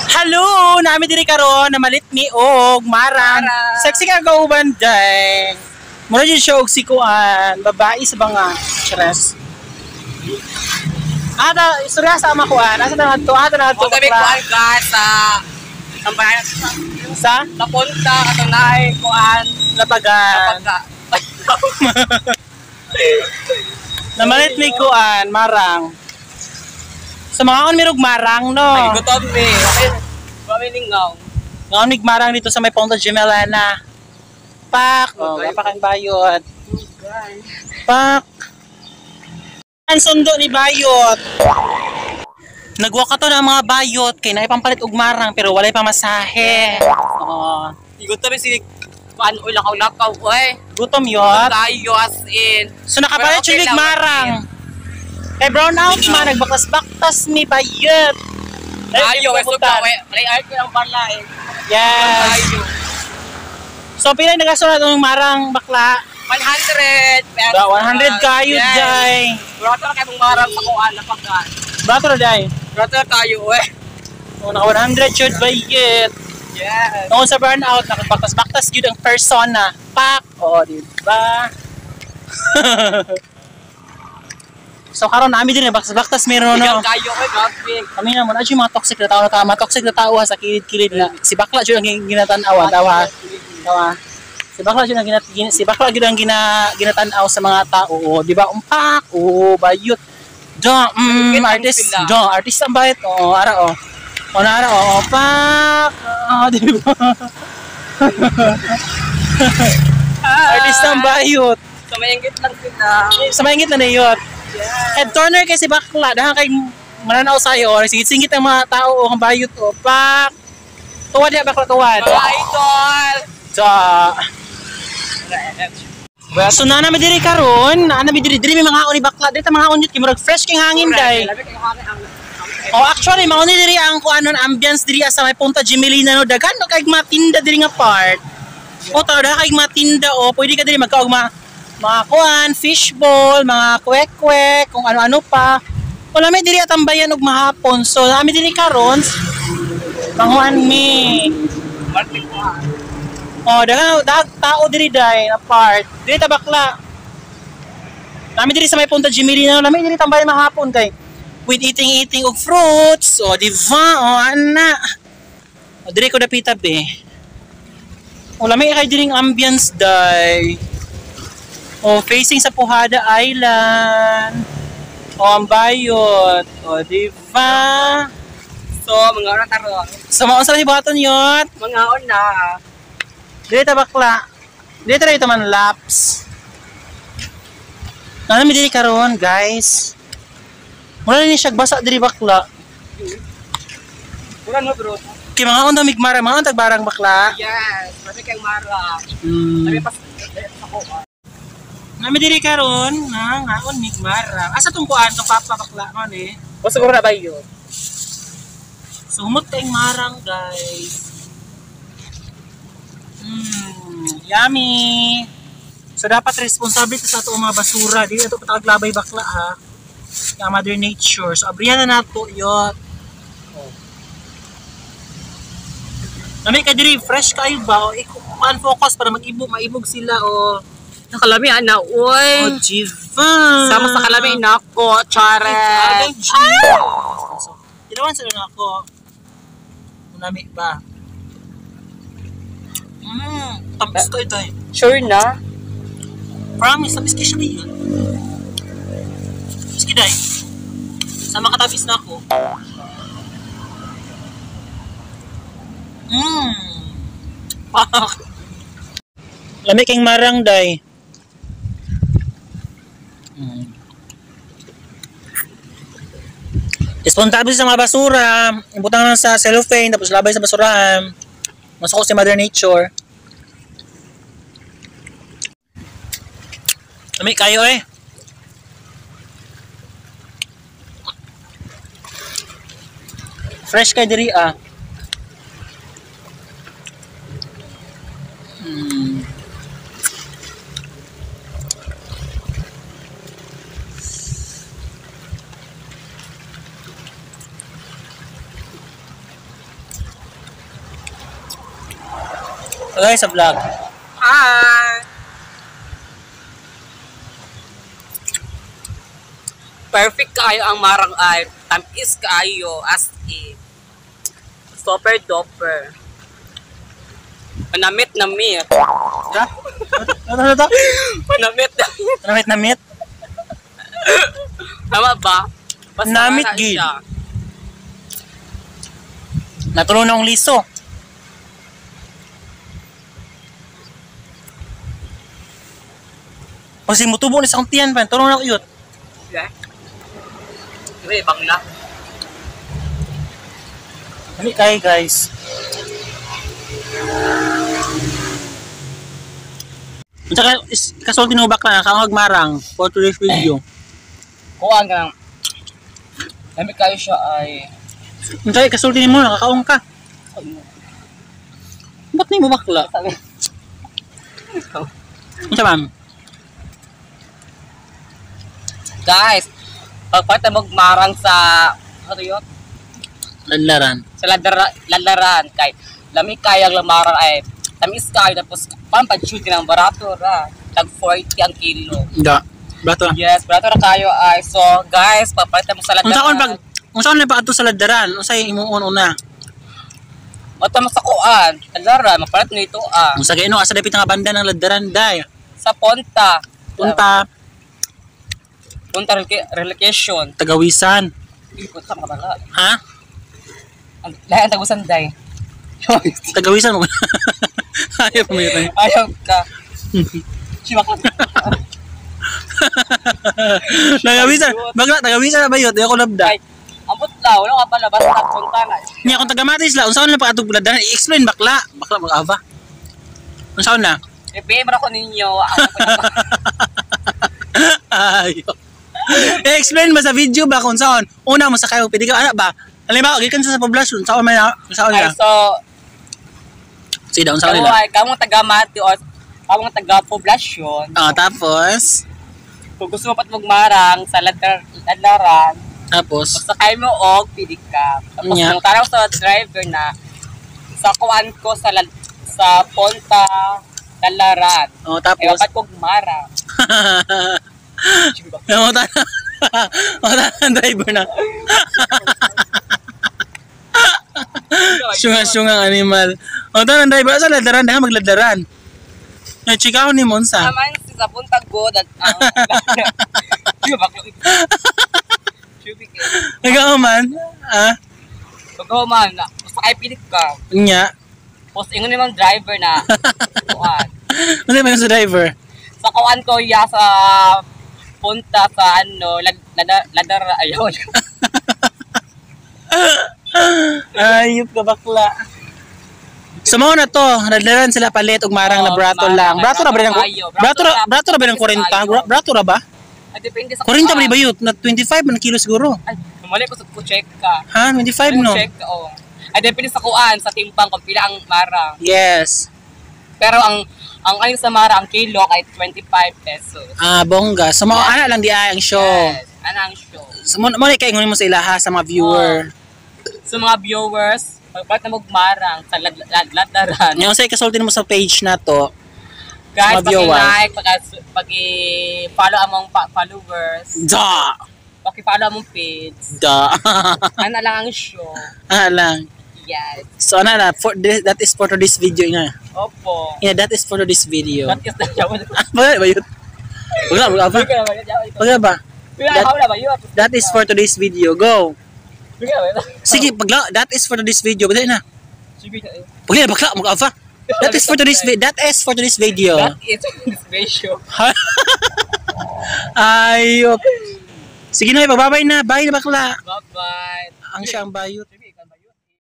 Hello! Nami diri karon na malit ni og marang. Sexy ka kauban day. Mura jud siya og sikuan, babae sa banga. Cheres. Ada istorya sa ama kuan. Asa na adto? Asa na adto? Kami kuan ka sa tambayan sa napunta ato naay kuan Latagan. Namalit ni kuan marang. Sa mga on mirog marang no. Ay gutom ni. Kami ningaw. Ngaon mig marang dito sa may Ponta Gemelana. Pak, oh, pakan bayot. Pak. Ang sundo ni bayot. Nagwa ka to ng mga bayot kay naipampalit og marang pero walay pamasahe. Oo. Gutom si kuan uy lakaw oy. Gutom yot. Tayo as in. So nakapalit siya ng marang. Kay brown out man nagbaktas-baktas ni bayot. Tayo ay suka we. Play art ko ang bala eh. Yes. Tayo. So pila nagasunod ng marang bakla? 100 pesos. 100 kayo day. Grato na kay marang sa kuan na pagkaan. Bato na day. Grato na tayo oy. O naka 100 shoot bayot. Yes. Noon sa burnout, nakabaktas-baktas yun ang persona. Pak! O, diba? So, karon namin din, baktas-baktas meron, no? Kayo oy gabi. Kami naman, ay yung mga toxic na tao na tama. Toxic na tao sa kilid-kilid na. Si Bakla yun ang ginatanaw. Tawa. Si Bakla yun ang ginatanaw sa mga tao. O, diba? Umpak! O, bayot. Artist ang bayot. O, ara, o. O nara, o, pak! O, diba? Artist ang bayot. Sa mayinggit lang sila. Sa mayinggit na nayot. Head turner kay si Bakla. Dahil kay mananaw sa'yo. Singit-singit ang mga tao o ang bayot. O, pak! Tuwad niya, Bakla, tuwad. Mga idol! So na namin diri karon, na namin diri may mga uni Bakla, dito mga unyot kay murag fresh king hangin day. Oh, actually mao ni diri ang kuanon ambience diri sa may Ponta Gemelina no, daghan no kay matinda diri nga part. O taw da kay matinda o pwede ka diri magkaog mga kuan, fishball, mga kwek-kwek, kung ano-ano pa. Wala may diri atambayan og mahapon. So namin diri karon manguan mi. Oh, dagang tao diri day na part. Diri ta Bakla. Nami diri sa may Ponta Gemelina, nami diri tambayan mahapon kay with eating og fruits. Oh, diba? Oh, ana. Oh, diri ko dapita be. Oh, lami kay diring ambience day. Oh, facing sa Puhada Island. Oh, ang bayot. Oh, diba? So, mga oras taron. So, maunsa si baton yot? Mga on na. Dili ta Bakla. Dili ta man laps. Ano mi diri karon, guys? Wala ni siya basa diri Bakla. Wala no bro. Kay mga undang migmara, mga undang barang Bakla. Yes, kasi kay Mara. Sabi pa sa ko. Nami diri karon, ngaon migmara. Asa tong kuan tong Papa Bakla man eh. O siguro na ba yun? So humot tayong marang, guys. Yummy. So dapat responsable sa ato mga basura. Dili ato pataglabay Bakla ha. Yung Mother Nature. So abrihan na nato yot. Oh. Nami ka diri fresh kayo ba? O focus para maibog sila o. Nakalami ana oy. O diva. Sama sa kalami nako, charet. So, dinawan sila na ako. Nami ba? Tamis to ito eh. Sure na? Promise, tamis kayo siya yun. Miski day. Sama katabis na ako. Pak. Lami kayong marang day. Responsible sa mga basura. Ibutang lang sa cellophane, tapos labay sa basurahan. Masukot si Mother Nature. Lami kayo eh. Fresh kayo diri ah. Guys, sa vlog. Hi! Perfect kayo ang marang ay. Tamis kayo as in. Super duper. Manamit na meat. Ha? Ano to? Manamit na meat. Namit na meat? Tama ba? Basta Namit wala gid. siya. Natulo na akong liso. Kasi mutubo na sa akong tiyan pa. Tulong na ko yun. Yeah. Sige, bangla. Dali kayo guys. Tsaka kasulti ng bakla na kakawag marang for today's video. Kuhaan ka lang. Namit kayo siya ay... Tsaka kasulti mo, nakakaong ka. Ba't na mo bakla? Ano ma'am? Guys, pagpata magmarang sa... Ano yun? Lanlaran. Sa ladaran. Kay lami kayang lamaran ay... Tamis kayo tapos pampadshoot ng barato ra. Tag 40 ang kilo. Hindi. Bato na. Yes, barato ra kayo ay. So guys, papalitan mo sa ladaran. Kung saan na pa ato sa ladaran, unsay imuon una. Mata mo sa kuan. Ladaran, mapalit nito ah. Kung sa gaino asa dapit nga banda ng ladaran day. Sa Ponta. Punta Punta relocation. Tagawisan. Punta ka bala. Ha? Lahat ang tagusan day. Tagawisan mo. Ayaw mo yun. Ayaw ka. Simak lang. Tagawisan. Bagla, tagawisan na ba yun? Ayaw ko labda. Ay, ambot lang. Wala ka pala. Basta punta na. Niya kung tagamatis la, unsaon na pa atong ladaran i-explain bakla. Bakla mag-ava. Unsaon na? I-PM ako ninyo. Ayaw. I-explain ba sa video ba kung saan? Una mo sa kayo, pwede ka, ano ba? Halimbawa, gikan sa poblasyon, saan may na? Saan Ay, na? so, Sige daw, saan nila? kamong taga-mati o kamong taga-poblasyon. Tapos, Kung gusto mo pat magmarang sa ladaran, tapos, sakay mo og pili ka. Tapos Nya. nung taraw sa driver na sa kuan ko sa Ponta Ladaran. tapos, Dapat kog marang. yung ang driver na. Syungang animal. Ang driver, sa ladaran, dahil magladaran. Chikaw ni Monsa. Naman sa Punta God at Ikaw man, Pag man, sakay pilit ka. Nya. Tapos ingon naman driver na kuan. Ano ba yung sa driver? Sa kuan ko ya sa punta sa ladar ayaw. Ayop ka bakla. Sa mga na to, nadaran sila palit og marang na brato lang. Brato ra ba ng brato ra ba ng 40? Brato ra ba? Ay depende sa 40 ba yun? Na 25 man kilo siguro. Ay, mali ko sa check ka. Ha, 25 no? Check ka oh. Ay depende sa kuan sa timbang kung pila ang marang. Yes. Pero ang ayon sa marang ang kilo ay 25 pesos. Bongga. So mga ana lang di ay ang show. Yes, ana ang show. So mo kay ingon mo sa ilaha sa mga viewer. Sa mga viewers, pagpat na magmarang sa ladaran. Yung say kasultin mo sa page na to. Guys, mga viewers. pag-like, pag-follow among followers, Da. pag-follow among page. Da. Ano lang ang show. lang. Yes. So ano na, that is for this video nga. Opo. Yeah, that is for this video. That is the show. Ba yun? Wala ba? Wala ba? That is for today's video. Go. Sige, that is for today's video. Bala na. Wala bakla mag-ava. That is for today's video. That is for today's video. That is this video. Ayop. Sige na, babay na. Bye na bakla. Bye-bye. Ang siyang bayot.